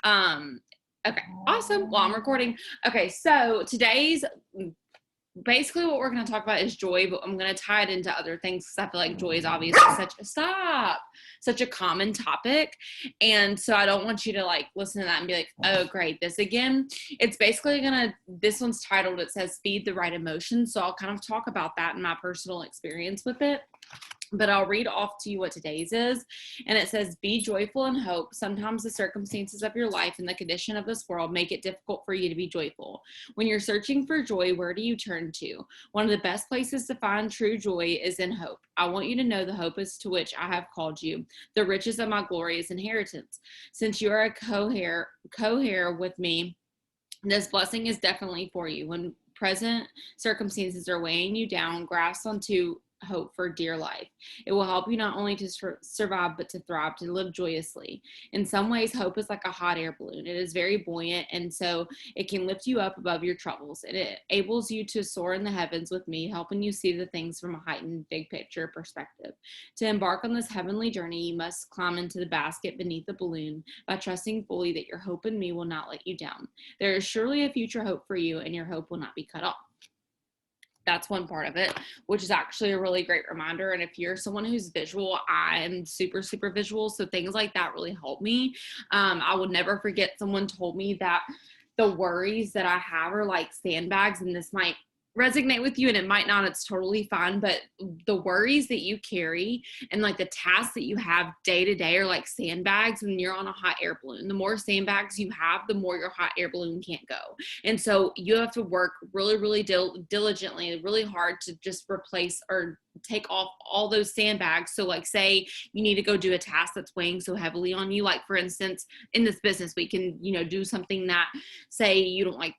Um, okay, awesome. Well, I'm recording. Okay, so today's basically what we're going to talk about is joy, but I'm going to tie it into other things because I feel like joy is obviously such a common topic. And so I don't want you to like listen to that and be like, oh, great, this again. It's basically this one's titled, it says feed the right emotions. So I'll kind of talk about that in my personal experience with it. But I'll read off to you what today's is. And it says, be joyful and hope. Sometimes the circumstances of your life and the condition of this world make it difficult for you to be joyful. When you're searching for joy, where do you turn to? One of the best places to find true joy is in hope. I want you to know the hope is to which I have called you, the riches of my glorious inheritance. Since you are a co-heir with me, this blessing is definitely for you. When present circumstances are weighing you down, grasp onto hope for dear life. It will help you not only to survive, but to thrive, to live joyously. In some ways, hope is like a hot air balloon. It is very buoyant, and so it can lift you up above your troubles. It enables you to soar in the heavens with me, helping you see the things from a heightened big picture perspective. To embark on this heavenly journey, you must climb into the basket beneath the balloon by trusting fully that your hope in me will not let you down. There is surely a future hope for you, and your hope will not be cut off. That's one part of it, which is actually a really great reminder. And if you're someone who's visual, I am super, super visual. So things like that really help me. I would never forget someone told me that the worries that I have are like sandbags, and this might resonate with you and it might not, it's totally fine, but the worries that you carry and like the tasks that you have day to day are like sandbags when you're on a hot air balloon. The more sandbags you have, the more your hot air balloon can't go. And so you have to work really, really diligently, really hard to just replace or take off all those sandbags. So like say you need to go do a task that's weighing so heavily on you, like for instance in this business we can do something that say you don't like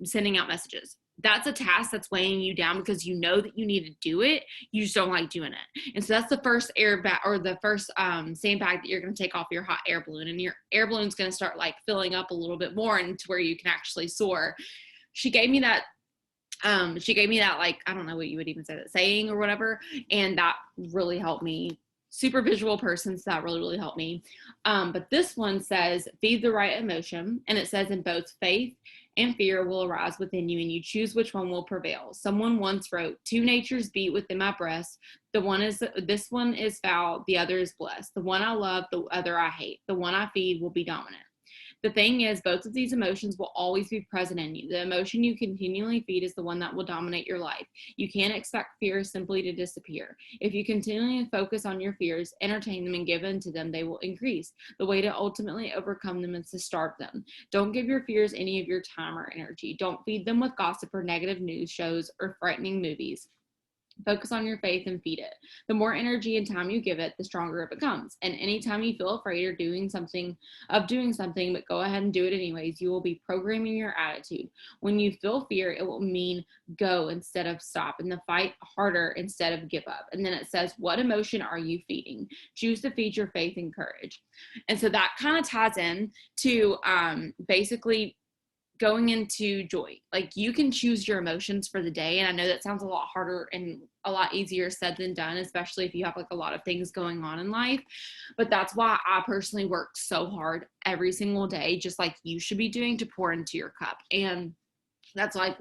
sending out messages. That's a task that's weighing you down because you know that you need to do it. You just don't like doing it. And so that's the first airbag or the first sandbag that you're going to take off your hot air balloon. And your air balloon's going to start like filling up a little bit more and to where you can actually soar. She gave me that like, I don't know what you would even say, that saying or whatever. And that really helped me. Super visual person, so that really, really helped me. But this one says, feed the right emotion. And it says, in both faith and fear will arise within you, and you choose which one will prevail. Someone once wrote, two natures beat within my breast. This one is foul, the other is blessed. The one I love, the other I hate. The one I feed will be dominant. The thing is, both of these emotions will always be present in you. The emotion you continually feed is the one that will dominate your life. You can't expect fear simply to disappear. If you continually focus on your fears, entertain them, and give in to them, they will increase. The way to ultimately overcome them is to starve them. Don't give your fears any of your time or energy. Don't feed them with gossip or negative news shows or frightening movies. Focus on your faith and feed it. The more energy and time you give it, the stronger it becomes. And anytime you feel afraid of doing something, but go ahead and do it anyways, you will be programming your attitude. When you feel fear, it will mean go instead of stop, and the fight harder instead of give up. And then it says, what emotion are you feeding? Choose to feed your faith and courage. And so that kind of ties in to basically going into joy. Like you can choose your emotions for the day. And I know that sounds a lot harder and a lot easier said than done, especially if you have like a lot of things going on in life. But that's why I personally work so hard every single day, just like you should be doing, to pour into your cup. And that's like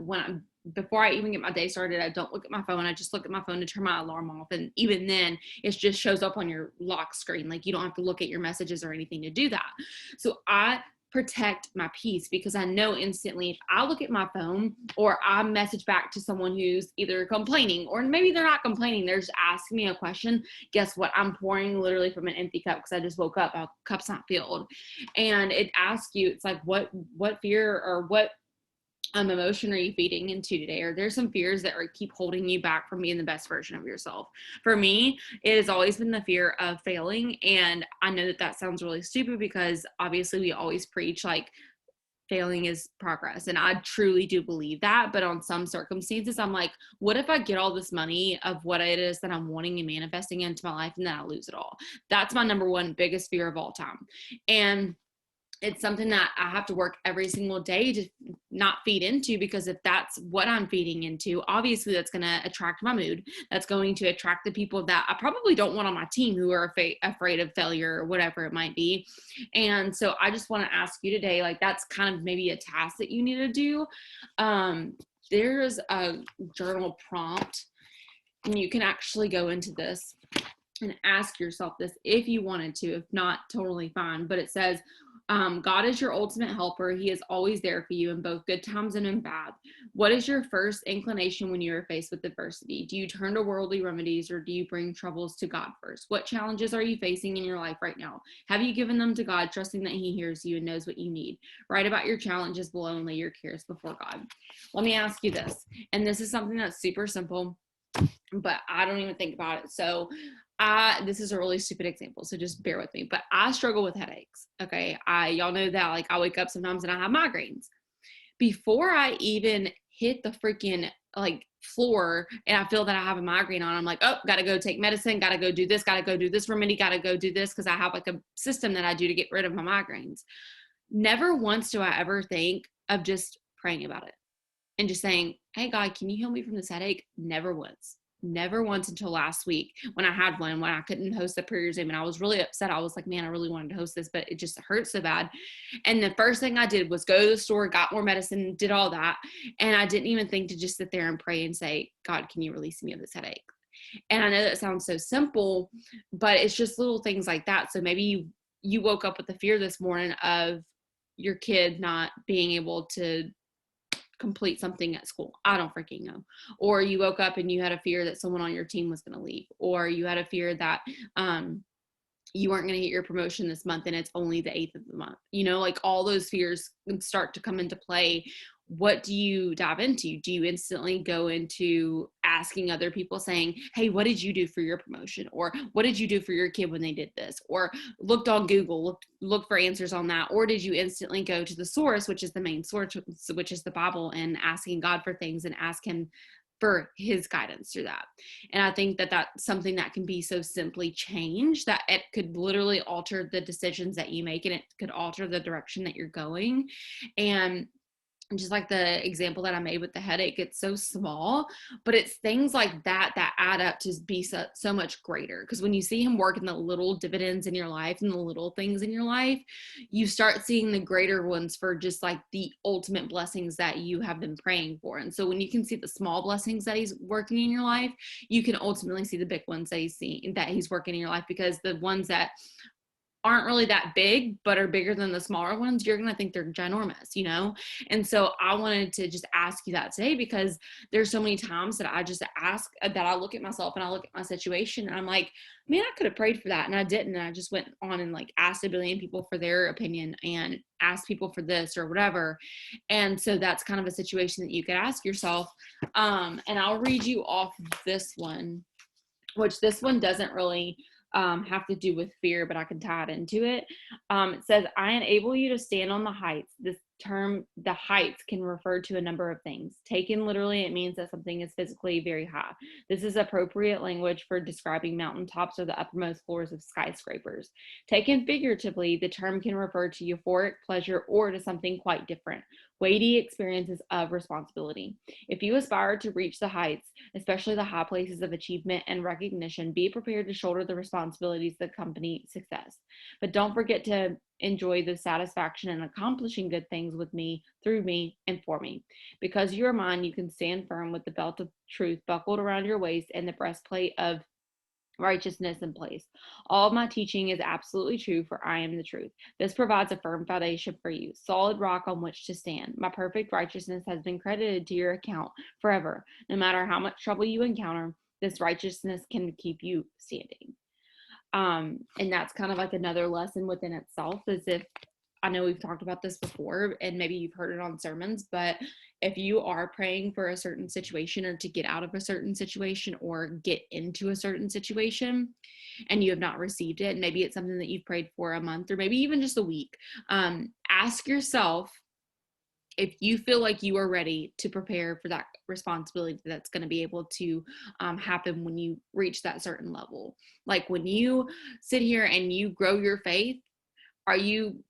before I even get my day started, I don't look at my phone. I just look at my phone to turn my alarm off. And even then it just shows up on your lock screen. Like you don't have to look at your messages or anything to do that. So I protect my peace because I know instantly if I look at my phone or I message back to someone who's either complaining or maybe they're not complaining, they're just asking me a question, guess what? I'm pouring literally from an empty cup because I just woke up, my cup's not filled. And it asks you, it's like, what fear or what emotion are you feeding into today? Or there's some fears that keep holding you back from being the best version of yourself. For me, it has always been the fear of failing. And I know that sounds really stupid because obviously we always preach like failing is progress. And I truly do believe that. But on some circumstances, I'm like, what if I get all this money of what it is that I'm wanting and manifesting into my life and then I lose it all? That's my number one biggest fear of all time. And it's something that I have to work every single day to not feed into, because if that's what I'm feeding into, obviously that's going to attract my mood. That's going to attract the people that I probably don't want on my team, who are afraid of failure or whatever it might be. And so I just want to ask you today, like, that's kind of maybe a task that you need to do. There's a journal prompt, and you can actually go into this and ask yourself this if you wanted to. If not, totally fine. But it says, God is your ultimate helper. He is always there for you in both good times and in bad. What is your first inclination when you are faced with adversity? Do you turn to worldly remedies, or do you bring troubles to God first? What challenges are you facing in your life right now? Have you given them to God, trusting that He hears you and knows what you need? Write about your challenges below and lay your cares before God. Let me ask you this, and this is something that's super simple, but I don't even think about it. So this is a really stupid example, so just bear with me, but I struggle with headaches. Okay. Y'all know that, like, I wake up sometimes and I have migraines. Before I even hit the freaking like floor and I feel that I have a migraine on, I'm like, oh, gotta go take medicine, gotta go do this, gotta go do this remedy, gotta go do this, because I have like a system that I do to get rid of my migraines. Never once do I ever think of just praying about it and just saying, hey, God, can you heal me from this headache? Never once. Never once until last week, when I had one, when I couldn't host the prayer Zoom, and I was really upset. I was like, man, I really wanted to host this, but it just hurt so bad. And the first thing I did was go to the store, got more medicine, did all that. And I didn't even think to just sit there and pray and say, God, can you release me of this headache? And I know that sounds so simple, but it's just little things like that. So maybe you woke up with the fear this morning of your kid not being able to complete something at school. I don't freaking know. Or you woke up and you had a fear that someone on your team was going to leave, or you had a fear that you weren't going to get your promotion this month and it's only the 8th of the month. Like, all those fears start to come into play. What do you dive into? Do you instantly go into asking other people, saying, hey, what did you do for your promotion? Or what did you do for your kid when they did this? Or looked on Google, look for answers on that? Or did you instantly go to the source, which is the main source, which is the Bible, and asking God for things and ask Him for His guidance through that? And I think that that's something that can be so simply changed that it could literally alter the decisions that you make, and it could alter the direction that you're going. And just like the example that I made with the headache, it's so small, but it's things like that that add up to be so much greater. Because when you see Him work in the little dividends in your life and the little things in your life, you start seeing the greater ones for just like the ultimate blessings that you have been praying for. And so when you can see the small blessings that He's working in your life, you can ultimately see the big ones that He's working in your life, because the ones that aren't really that big but are bigger than the smaller ones, you're going to think they're ginormous, And so I wanted to just ask you that today, because there's so many times that I just ask, that I look at myself and I look at my situation and I'm like, man, I could have prayed for that and I didn't. And I just went on and like asked a billion people for their opinion and asked people for this or whatever. And so that's kind of a situation that you could ask yourself. And I'll read you off this one, which this one doesn't really have to do with fear, but I can tie it into it. It says, I enable you to stand on the heights. This term, the heights, can refer to a number of things. Taken literally, it means that something is physically very high. This is appropriate language for describing mountaintops or the uppermost floors of skyscrapers. Taken figuratively, the term can refer to euphoric pleasure or to something quite different, weighty experiences of responsibility. If you aspire to reach the heights, especially the high places of achievement and recognition, be prepared to shoulder the responsibilities that accompany success. But don't forget to enjoy the satisfaction in accomplishing good things with me, through me, and for me. Because you are mine, you can stand firm with the belt of truth buckled around your waist and the breastplate of righteousness in place. All of my teaching is absolutely true, for I am the truth. This provides a firm foundation for you, solid rock on which to stand. My perfect righteousness has been credited to your account forever. No matter how much trouble you encounter, this righteousness can keep you standing. And that's kind of like another lesson within itself, as if, I know we've talked about this before and maybe you've heard it on sermons, but if you are praying for a certain situation or to get out of a certain situation or get into a certain situation and you have not received it, and maybe it's something that you've prayed for a month or maybe even just a week, ask yourself if you feel like you are ready to prepare for that responsibility that's going to be able to happen when you reach that certain level. Like when you sit here and you grow your faith, are you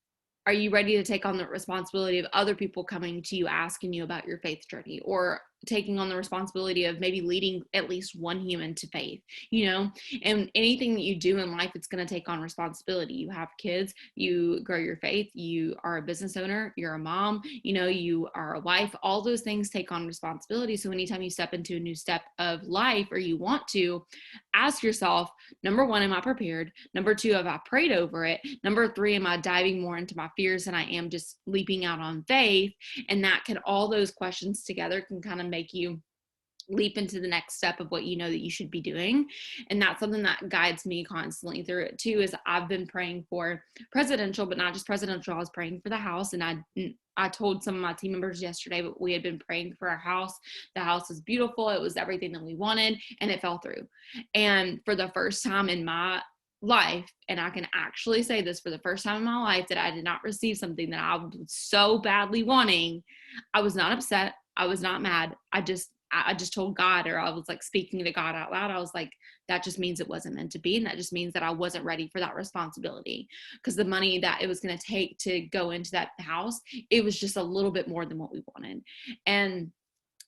are you ready to take on the responsibility of other people coming to you asking you about your faith journey, or taking on the responsibility of maybe leading at least one human to faith, and anything that you do in life, it's going to take on responsibility. You have kids, you grow your faith, you are a business owner, you're a mom, you are a wife, all those things take on responsibility. So anytime you step into a new step of life, or you want to, ask yourself, number one, am I prepared? Number two, have I prayed over it? Number three, am I diving more into my fears than I am just leaping out on faith? And all those questions together can kind of make you leap into the next step of what you know that you should be doing. And that's something that guides me constantly through it too, is I've been praying for presidential, but not just presidential. I was praying for the House, and I told some of my team members yesterday, but we had been praying for our house. The house was beautiful. It was everything that we wanted, and it fell through. And for the first time in my life, and I can actually say this, for the first time in my life, that I did not receive something that I was so badly wanting, I was not upset. I was not mad. I just told God, or I was like speaking to God out loud. I was like, that just means it wasn't meant to be. And that just means that I wasn't ready for that responsibility, because the money that it was going to take to go into that house, it was just a little bit more than what we wanted. And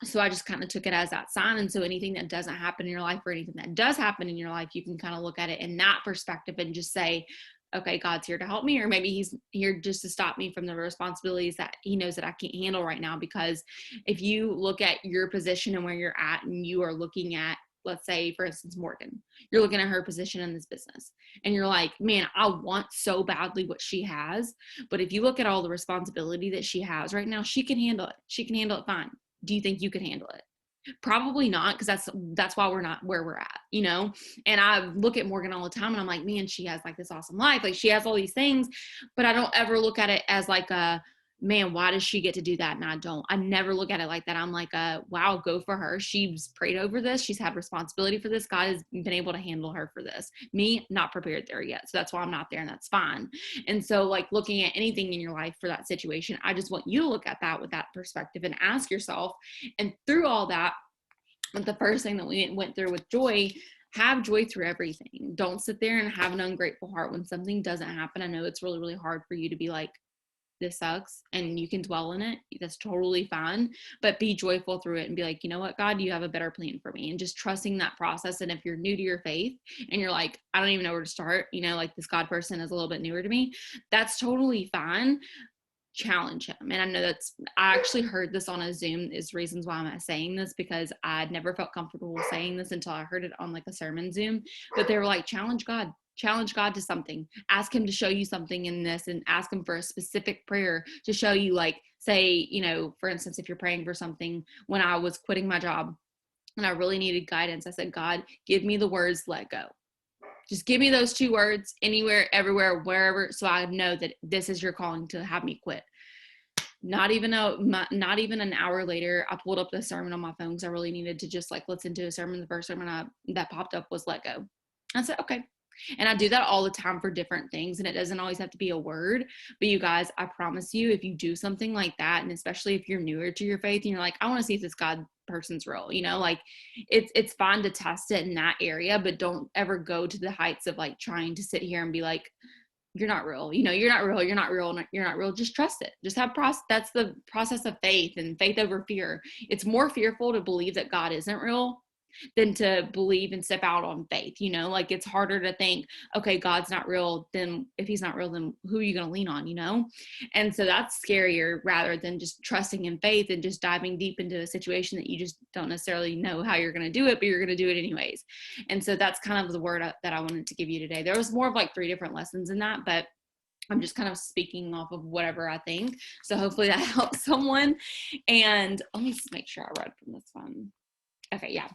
so I just kind of took it as that sign. And so anything that doesn't happen in your life, or anything that does happen in your life, you can kind of look at it in that perspective and just say, okay, God's here to help me, or maybe he's here just to stop me from the responsibilities that he knows that I can't handle right now. Because if you look at your position and where you're at, and you are looking at, let's say, for instance, Morgan, you're looking at her position in this business, and you're like, man, I want so badly what she has. But if you look at all the responsibility that she has right now, she can handle it. She can handle it fine. Do you think you can handle it? Probably not, because that's why we're not where we're at, And I look at Morgan all the time, and I'm like, man, she has like this awesome life, like she has all these things, but I don't ever look at it as like a, man, why does she get to do that and I don't? I never look at it like that. I'm like, wow, go for her. She's prayed over this. She's had responsibility for this. God has been able to handle her for this. Me, not prepared there yet. So that's why I'm not there, and that's fine. And so like looking at anything in your life for that situation, I just want you to look at that with that perspective and ask yourself. And through all that, the first thing that we went through with joy, have joy through everything. Don't sit there and have an ungrateful heart when something doesn't happen. I know it's really, really hard for you to be like, this sucks, and you can dwell in it. That's totally fine, but be joyful through it and be like, you know what, God, you have a better plan for me, and just trusting that process. And if you're new to your faith and you're like, I don't even know where to start, like this God person is a little bit newer to me, that's totally fine. Challenge him. And I know I actually heard this on a Zoom, is reasons why I'm saying this, because I'd never felt comfortable saying this until I heard it on like a sermon Zoom. But they were like, challenge God to something, ask him to show you something in this, and ask him for a specific prayer to show you, like, say, for instance, if you're praying for something, when I was quitting my job and I really needed guidance, I said, God, give me the words, let go. Just give me those 2 words, anywhere, everywhere, wherever, so I know that this is your calling to have me quit. Not even an hour later, I pulled up the sermon on my phone because I really needed to just like listen to a sermon. The first sermon that popped up was let go. I said, okay. And I do that all the time for different things, and it doesn't always have to be a word. But you guys, I promise you, if you do something like that, and especially if you're newer to your faith and you're like, I want to see if this God person's real, like it's fine to test it in that area, but don't ever go to the heights of like trying to sit here and be like, you're not real, you're not real, you're not real. Just trust it. Just have that's the process of faith, and faith over fear. It's more fearful to believe that God isn't real than to believe and step out on faith. Like it's harder to think, okay, God's not real. Then if he's not real, then who are you going to lean on, And so that's scarier, rather than just trusting in faith and just diving deep into a situation that you just don't necessarily know how you're going to do it, but you're going to do it anyways. And so that's kind of the word that I wanted to give you today. There was more of like 3 different lessons in that, but I'm just kind of speaking off of whatever I think. So hopefully that helps someone. And let me just make sure I read from this one. Okay. Yeah.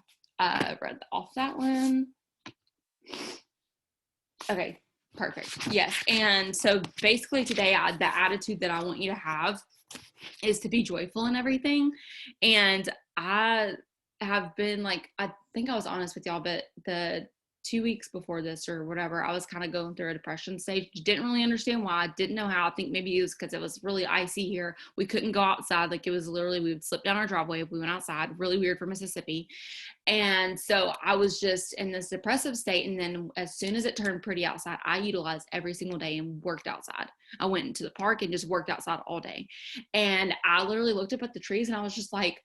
Read off that one. Okay, perfect. Yes. And so basically today, the attitude that I want you to have is to be joyful in everything. And I have been like, I think I was honest with y'all, but the 2 weeks before this or whatever, I was kind of going through a depression stage. Didn't really understand why. Didn't know how. I think maybe it was because it was really icy here. We couldn't go outside. Like, it was literally, we would slip down our driveway if we went outside. Really weird for Mississippi. And so I was just in this depressive state. And then as soon as it turned pretty outside, I utilized every single day and worked outside. I went into the park and just worked outside all day. And I literally looked up at the trees and I was just like,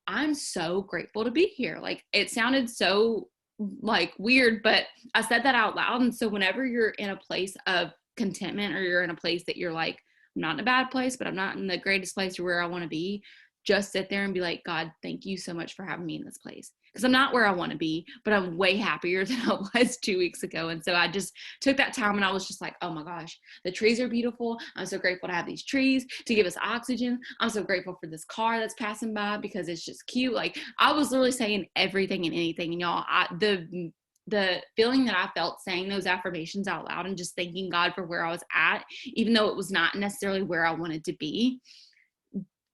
I'm so grateful to be here. Like, it sounded so like weird, but I said that out loud. And so whenever you're in a place of contentment, or you're in a place that you're like, I'm not in a bad place, but I'm not in the greatest place or where I want to be, just sit there and be like, God, thank you so much for having me in this place. Because I'm not where I want to be, but I'm way happier than I was 2 weeks ago. And so I just took that time and I was just like, oh my gosh, the trees are beautiful. I'm so grateful to have these trees to give us oxygen. I'm so grateful for this car that's passing by because it's just cute. Like, I was literally saying everything and anything. And y'all, the feeling that I felt saying those affirmations out loud and just thanking God for where I was at, even though it was not necessarily where I wanted to be,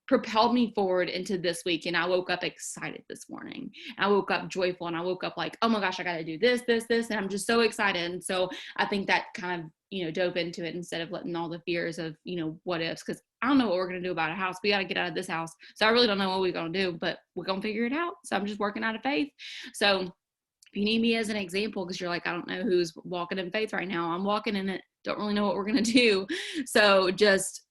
propelled me forward into this week. And I woke up excited this morning. I woke up joyful, and I woke up like, oh my gosh, I got to do this. And I'm just so excited. And so I think that kind of, dove into it instead of letting all the fears of, what ifs, because I don't know what we're going to do about a house. We got to get out of this house. So I really don't know what we're going to do, but we're going to figure it out. So I'm just working out of faith. So if you need me as an example, because you're like, I don't know who's walking in faith right now, I'm walking in it. Don't really know what we're going to do. So just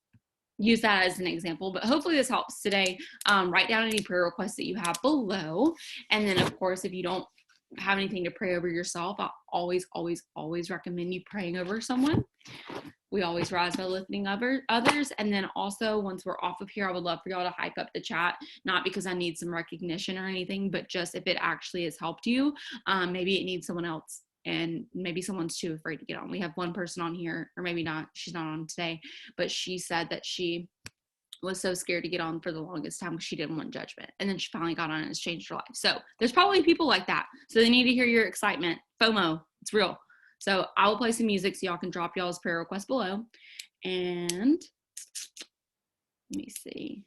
use that as an example. But hopefully this helps today. Write down any prayer requests that you have below. And then, of course, if you don't have anything to pray over yourself, I always recommend you praying over someone. We always rise by lifting others. And then also, once we're off of here, I would love for y'all to hype up the chat, not because I need some recognition or anything, but just if it actually has helped you, maybe it needs someone else. And maybe someone's too afraid to get on. We have one person on here, or maybe not, she's not on today, but she said that she was so scared to get on for the longest time because she didn't want judgment. And then she finally got on and it's changed her life. So there's probably people like that. So they need to hear your excitement. FOMO, it's real. So I will play some music so y'all can drop y'all's prayer requests below. And let me see.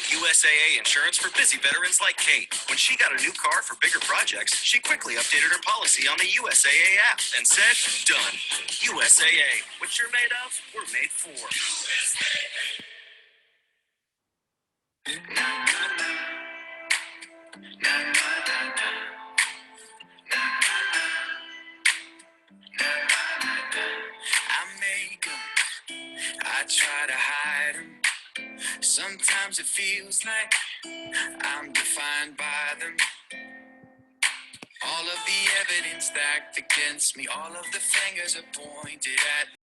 USAA insurance for busy veterans like Kate. When she got a new car for bigger projects, she quickly updated her policy on the USAA app and said, done. USAA. What you're made of, we're made for. I make 'em. I try to hide 'em. Sometimes it feels like I'm defined by them. All of the evidence stacked against me, all of the fingers are pointed at